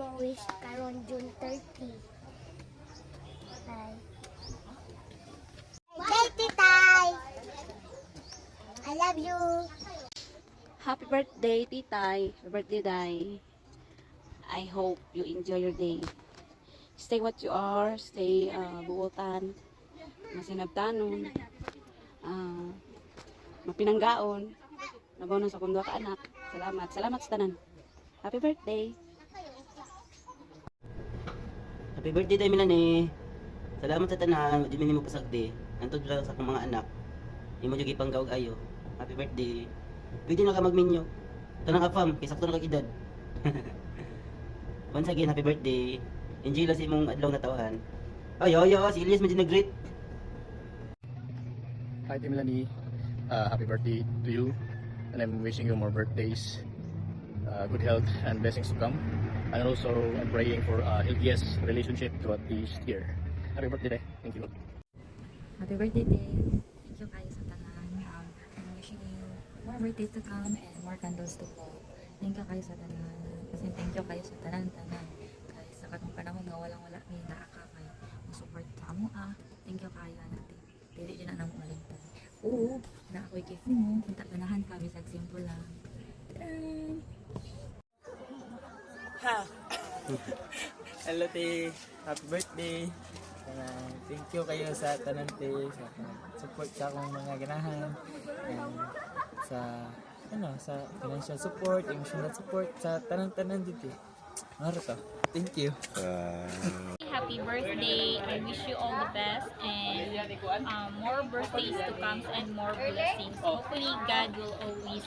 imong wish karon June 30. Bye. Hey, Titay! I love you! Happy birthday, Titay. Happy birthday, Day. I hope you enjoy your day. Stay what you are. Stay buotan. Masinabtanon. Mapinanggaon. Nabaw sa kundo ka anak. Salamat. Salamat sa tanan. Happy birthday. Happy birthday tayo Milane. Salamat sa tanan, di mo pasagdi. Antod lang sa akong mga anak. Imo jud gipanggaw ayo. Happy birthday. Pwede na ka magminyo. Tanang ka fam, kay sakto na kag edad. Once again, happy birthday. Enjoy lang sa imong adlaw na tawahan. Ay, si Elias medyo nag-greet. Hi, Team Melanie. Happy birthday to you, and I'm wishing you more birthdays, good health, and blessings to come. And also, I'm praying for a healthiest relationship throughout this year. Happy birthday, thank you. Happy birthday, Day. Thank you kayo sa tanan. I'm wishing you more birthdays to come and more candles to blow. Thank you kayo sa tanan. Kasi thank you kayo sa tanan-tanan. Kaya sa katong panahon nga walang-wala may naakakay. Support sa amo Thank you kayo, natin. Dili din na nang umalintan. Oo, na ako'y gift mo. Punta ganahan kami sa simple lang. Ha! Hello, te. Happy birthday. Thank you kayo sa tanan, te. Sa support sa akong mga ganahan. And sa financial support, emotional support, sa tanan-tanan dito. Ano to? Thank you. Happy birthday. I wish you all the best and more birthdays to come and more blessings. Hopefully God will always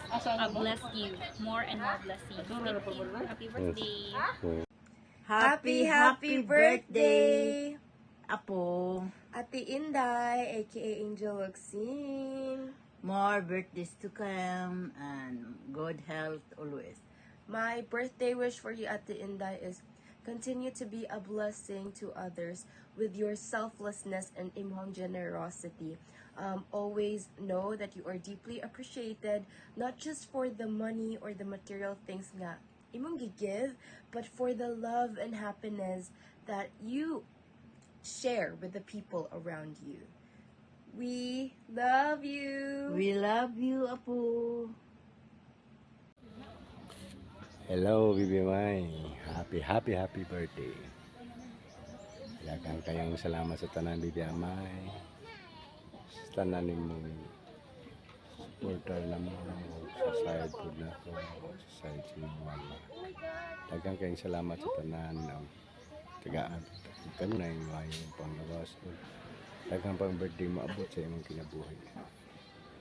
bless you. More and more blessings. Thank you. Happy birthday. Happy birthday, Apo. Ate Inday, aka Angel Waxine. More birthdays to come and good health always. My birthday wish for you, Ate Inday, is continue to be a blessing to others with your selflessness and imong generosity. Always know that you are deeply appreciated, not just for the money or the material things nga imong give, but for the love and happiness that you share with the people around you. We love you. We love you, Apo. Hello, Bibi May. Happy birthday. Daghang kayong salamat sa tanan, Bibi May. Sa tanan nimong supporter naman sa side po na ko, sa side si Mama. Daghang kayong salamat sa tanan ng tagaan. Kanunay mo yung panglawas. Daghang pang birthday mo abot sa imong kinabuhi.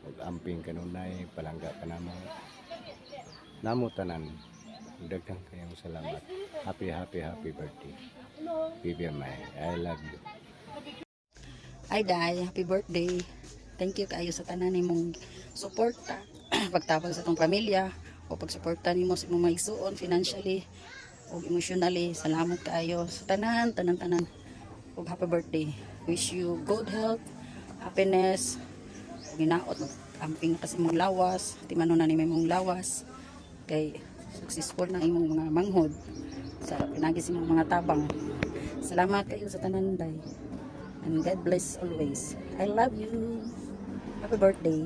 Mag-amping kanunay, palangga ka naman. Namo tanan. Daghang kayong salamat. Happy birthday. Bibi May, I love you. Ay, Day. Happy birthday. Thank you kayo sa tanan nimong suporta. Pagtabang sa tong pamilya o pagsuporta nimo sa imong maigsuon financially o emotionally. Salamat kayo sa tanan. O happy birthday. Wish you good health, happiness, ginaot, amping kasi mong lawas, timano na ni mong lawas, kay successful na imong mga manghod sa pinagis imong mga tabang. Salamat kayo sa tanan, Day. And God bless always. I love you. Happy birthday.